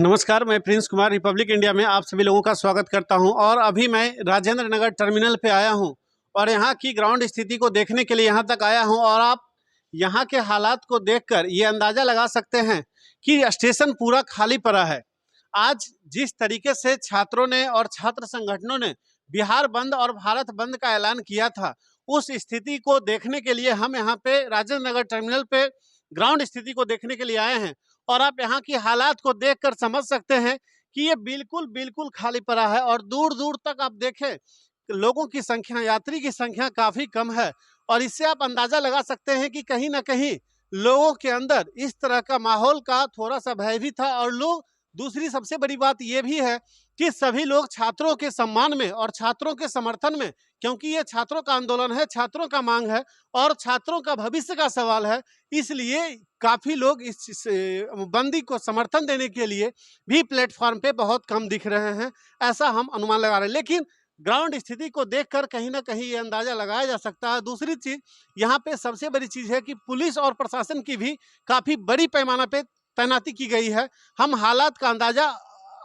नमस्कार, मैं Prince Kumar Republic India में आप सभी लोगों का स्वागत करता हूं। और अभी मैं राजेंद्र नगर टर्मिनल पे आया हूं और यहां की ग्राउंड स्थिति को देखने के लिए यहां तक आया हूं। और आप यहां के हालात को देखकर ये अंदाज़ा लगा सकते हैं कि स्टेशन पूरा खाली पड़ा है। आज जिस तरीके से छात्रों ने और छात्र संगठनों ने बिहार बंद और भारत बंद का ऐलान किया था, उस स्थिति को देखने के लिए हम यहाँ पे राजेंद्र नगर टर्मिनल पे ग्राउंड स्थिति को देखने के लिए आए हैं। और आप यहाँ की हालात को देखकर समझ सकते हैं कि ये बिल्कुल बिल्कुल खाली पड़ा है और दूर दूर तक आप देखें लोगों की संख्या, यात्री की संख्या काफ़ी कम है। और इससे आप अंदाज़ा लगा सकते हैं कि कहीं ना कहीं लोगों के अंदर इस तरह का माहौल का थोड़ा सा भय भी था। और लोग, दूसरी सबसे बड़ी बात ये भी है कि सभी लोग छात्रों के सम्मान में और छात्रों के समर्थन में, क्योंकि ये छात्रों का आंदोलन है, छात्रों का मांग है और छात्रों का भविष्य का सवाल है, इसलिए काफ़ी लोग इस बंदी को समर्थन देने के लिए भी प्लेटफॉर्म पे बहुत कम दिख रहे हैं, ऐसा हम अनुमान लगा रहे हैं। लेकिन ग्राउंड स्थिति को देखकर कहीं ना कहीं ये अंदाज़ा लगाया जा सकता है। दूसरी चीज़, यहाँ पे सबसे बड़ी चीज़ है कि पुलिस और प्रशासन की भी काफ़ी बड़ी पैमाना पे तैनाती की गई है। हम हालात का अंदाज़ा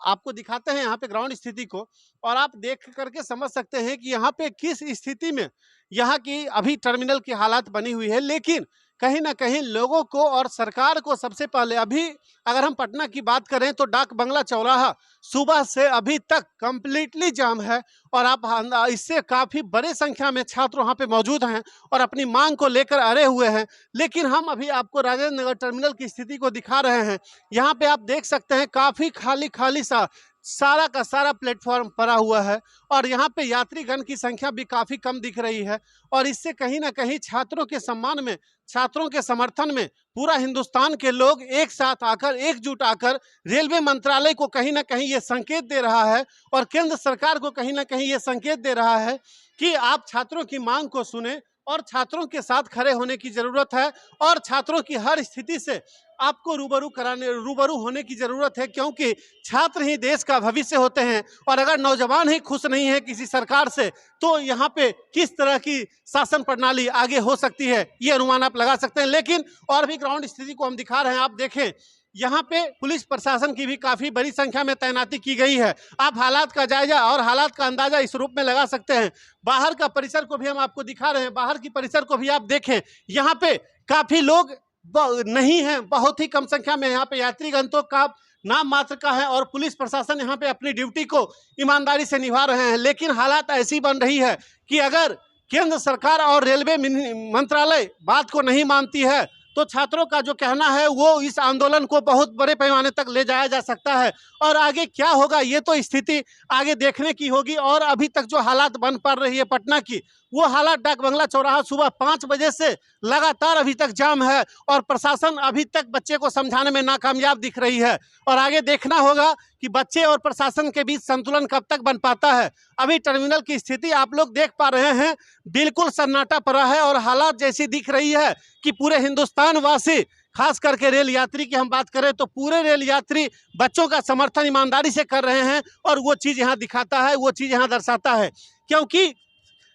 आपको दिखाते हैं यहाँ पे ग्राउंड स्थिति को, और आप देख करके समझ सकते हैं कि यहाँ पे किस स्थिति में यहाँ की अभी टर्मिनल की हालात बनी हुई है। लेकिन कहीं ना कहीं लोगों को और सरकार को सबसे पहले, अभी अगर हम पटना की बात करें तो डाक बंगला चौराहा सुबह से अभी तक कंप्लीटली जाम है। और आप इससे काफ़ी बड़े संख्या में छात्र वहाँ पे मौजूद हैं और अपनी मांग को लेकर अड़े हुए हैं। लेकिन हम अभी आपको राजेंद्र नगर टर्मिनल की स्थिति को दिखा रहे हैं। यहाँ पे आप देख सकते हैं काफ़ी खाली खाली सारा का सारा प्लेटफॉर्म पड़ा हुआ है और यहाँ पे यात्रीगण की संख्या भी काफ़ी कम दिख रही है। और इससे कहीं ना कहीं छात्रों के सम्मान में, छात्रों के समर्थन में पूरा हिंदुस्तान के लोग एक साथ आकर, एकजुट आकर रेलवे मंत्रालय को कहीं ना कहीं ये संकेत दे रहा है और केंद्र सरकार को कहीं ना कहीं ये संकेत दे रहा है कि आप छात्रों की मांग को सुने और छात्रों के साथ खड़े होने की ज़रूरत है। और छात्रों की हर स्थिति से आपको रूबरू होने की ज़रूरत है, क्योंकि छात्र ही देश का भविष्य होते हैं। और अगर नौजवान ही खुश नहीं है किसी सरकार से, तो यहाँ पे किस तरह की शासन प्रणाली आगे हो सकती है, ये अनुमान आप लगा सकते हैं। लेकिन और भी ग्राउंड स्थिति को हम दिखा रहे हैं। आप देखें, यहाँ पे पुलिस प्रशासन की भी काफ़ी बड़ी संख्या में तैनाती की गई है। आप हालात का जायजा और हालात का अंदाजा इस रूप में लगा सकते हैं। बाहर का परिसर को भी हम आपको दिखा रहे हैं। बाहर की परिसर को भी आप देखें, यहाँ पे काफ़ी लोग नहीं है, बहुत ही कम संख्या में यहाँ पे यात्रीगण तो का नाम मात्र का है और पुलिस प्रशासन यहाँ पे अपनी ड्यूटी को ईमानदारी से निभा रहे हैं। लेकिन हालात ऐसी बन रही है कि अगर केंद्र सरकार और रेलवे मंत्रालय बात को नहीं मानती है तो छात्रों का जो कहना है वो इस आंदोलन को बहुत बड़े पैमाने तक ले जाया जा सकता है। और आगे क्या होगा ये तो स्थिति आगे देखने की होगी। और अभी तक जो हालात बन पड़ रही है पटना की, वो हालात डाक बंगला चौराहा सुबह 5 बजे से लगातार अभी तक जाम है और प्रशासन अभी तक बच्चे को समझाने में नाकामयाब दिख रही है। और आगे देखना होगा कि बच्चे और प्रशासन के बीच संतुलन कब तक बन पाता है। अभी टर्मिनल की स्थिति आप लोग देख पा रहे हैं, बिल्कुल सन्नाटा पड़ा है और हालात जैसी दिख रही है कि पूरे हिंदुस्तान वासी, खास करके रेल यात्री की हम बात करें तो पूरे रेल यात्री बच्चों का समर्थन ईमानदारी से कर रहे हैं। और वो चीज़ यहाँ दिखाता है, वो चीज़ यहाँ दर्शाता है, क्योंकि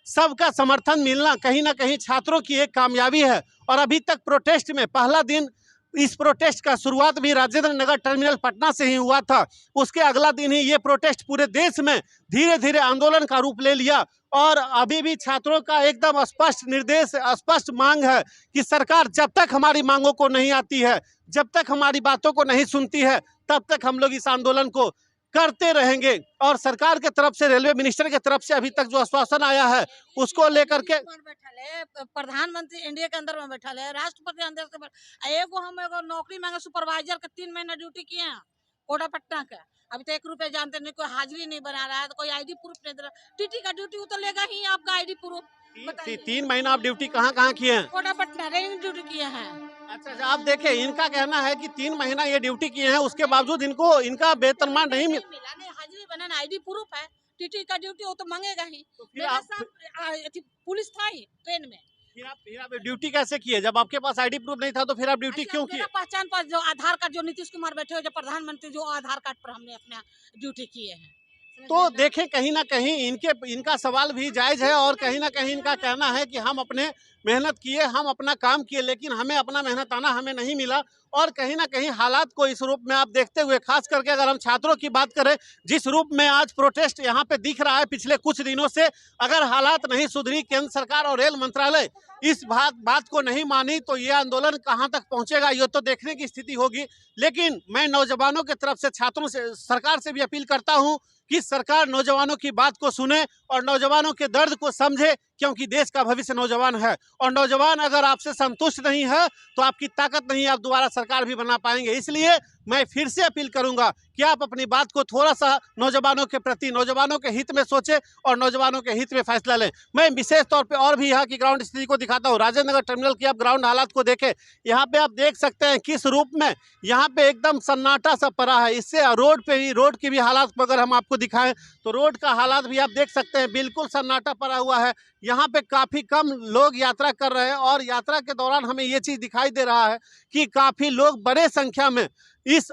सबका समर्थन मिलना कहीं ना कहीं छात्रों की एक कामयाबी है। और अभी तक प्रोटेस्ट में पहला दिन, इस प्रोटेस्ट का शुरुआत भी राजेंद्र नगर टर्मिनल पटना से ही हुआ था। उसके अगला दिन ही ये प्रोटेस्ट पूरे देश में धीरे धीरे आंदोलन का रूप ले लिया। और अभी भी छात्रों का एकदम स्पष्ट निर्देश, स्पष्ट मांग है कि सरकार जब तक हमारी मांगों को नहीं आती है, जब तक हमारी बातों को नहीं सुनती है, तब तक हम लोग इस आंदोलन को करते रहेंगे। और सरकार के तरफ से, रेलवे मिनिस्टर के तरफ से अभी तक जो आश्वासन आया है उसको लेकर के प्रधानमंत्री इंडिया के अंदर में बैठा है, राष्ट्रपति अंदर से एगो नौकरी मांगे सुपरवाइजर के 3 महीना ड्यूटी किए हैं कोटा पटना के। अभी तो 1 रुपया जानते नहीं, कोई हाजिरी नहीं बना रहा है, तो कोई आईडी प्रूफ नहीं दे रहा। टीटी का ड्यूटी वो तो लेगा ही आपका आईडी प्रूफ। 3 महीना आप ड्यूटी कहाँ किए हैं? कोटा पटना रेंज ड्यूटी किए हैं। अच्छा, आप देखें, इनका कहना है कि 3 महीना ये ड्यूटी किए हैं, उसके बावजूद इनको इनका वेतनमान नहीं मिला। नहीं, हाजिरी बना, आईडी प्रूफ है। टीटी का ड्यूटी वो तो मांगेगा ही। तो पुलिस था ही ट्रेन में। फिर आप ड्यूटी कैसे किए? जब आपके पास आईडी प्रूफ नहीं था तो फिर आप ड्यूटी क्यों किए? पहचान पर जो आधार कार्ड, जो नीतीश कुमार बैठे हुए, जो प्रधानमंत्री, जो आधार कार्ड पर हमने अपना ड्यूटी किए हैं। तो देखें कहीं ना कहीं इनका सवाल भी जायज़ है और कहीं ना कहीं इनका कहना है कि हम अपने मेहनत किए, हम अपना काम किए, लेकिन हमें अपना मेहनताना हमें नहीं मिला। और कहीं ना कहीं हालात को इस रूप में आप देखते हुए, खास करके अगर हम छात्रों की बात करें, जिस रूप में आज प्रोटेस्ट यहाँ पे दिख रहा है पिछले कुछ दिनों से, अगर हालात नहीं सुधरी, केंद्र सरकार और रेल मंत्रालय इस बात को नहीं मानी, तो ये आंदोलन कहाँ तक पहुंचेगा ये तो देखने की स्थिति होगी। लेकिन मैं नौजवानों की तरफ से, छात्रों से, सरकार से भी अपील करता हूं कि सरकार नौजवानों की बात को सुने और नौजवानों के दर्द को समझे, क्योंकि देश का भविष्य नौजवान है। और नौजवान अगर आपसे संतुष्ट नहीं है तो आपकी ताकत नहीं, आप दोबारा सरकार भी बना पाएंगे। इसलिए मैं फिर से अपील करूंगा कि आप अपनी बात को थोड़ा सा नौजवानों के प्रति, नौजवानों के हित में सोचें और नौजवानों के हित में फैसला लें। मैं विशेष तौर पे और भी यहाँ की ग्राउंड स्थिति को दिखाता हूँ। राजेंद्र नगर टर्मिनल की आप ग्राउंड हालात को देखें, यहाँ पे आप देख सकते हैं किस रूप में यहाँ पे एकदम सन्नाटा सा पड़ा है। इससे रोड की भी हालात अगर हम आपको दिखाएं तो रोड का हालात भी आप देख सकते हैं, बिल्कुल सन्नाटा पड़ा हुआ है। यहाँ पे काफ़ी कम लोग यात्रा कर रहे हैं और यात्रा के दौरान हमें ये चीज़ दिखाई दे रहा है कि काफ़ी लोग बड़े संख्या में इस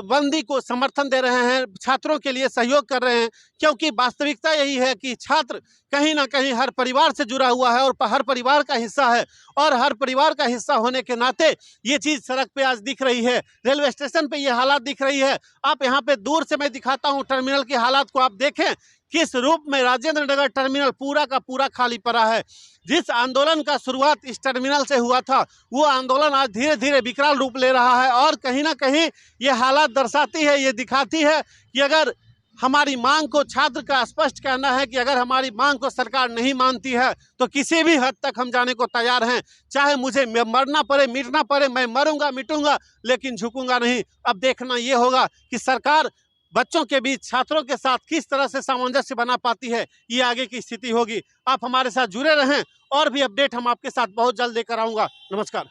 बंदी को समर्थन दे रहे हैं, छात्रों के लिए सहयोग कर रहे हैं। क्योंकि वास्तविकता यही है कि छात्र कहीं ना कहीं हर परिवार से जुड़ा हुआ है और हर परिवार का हिस्सा है, और हर परिवार का हिस्सा होने के नाते ये चीज़ सड़क पे आज दिख रही है, रेलवे स्टेशन पे ये हालात दिख रही है। आप यहाँ पे दूर से मैं दिखाता हूँ टर्मिनल की हालात को, आप देखें किस रूप में राजेंद्र नगर टर्मिनल पूरा का पूरा खाली पड़ा है। जिस आंदोलन का शुरुआत इस टर्मिनल से हुआ था, वो आंदोलन आज धीरे धीरे विकराल रूप ले रहा है। और कहीं ना कहीं ये हालात दर्शाती है, ये दिखाती है कि अगर हमारी मांग को, छात्र का स्पष्ट कहना है कि अगर हमारी मांग को सरकार नहीं मानती है तो किसी भी हद तक हम जाने को तैयार हैं, चाहे मुझे मरना पड़े, मिटना पड़े, मैं मरूंगा, मिटूंगा, लेकिन झुकूंगा नहीं। अब देखना ये होगा कि सरकार बच्चों के बीच, छात्रों के साथ किस तरह से सामंजस्य बना पाती है, ये आगे की स्थिति होगी। आप हमारे साथ जुड़े रहें और भी अपडेट हम आपके साथ बहुत जल्द लेकर आऊँगा। नमस्कार।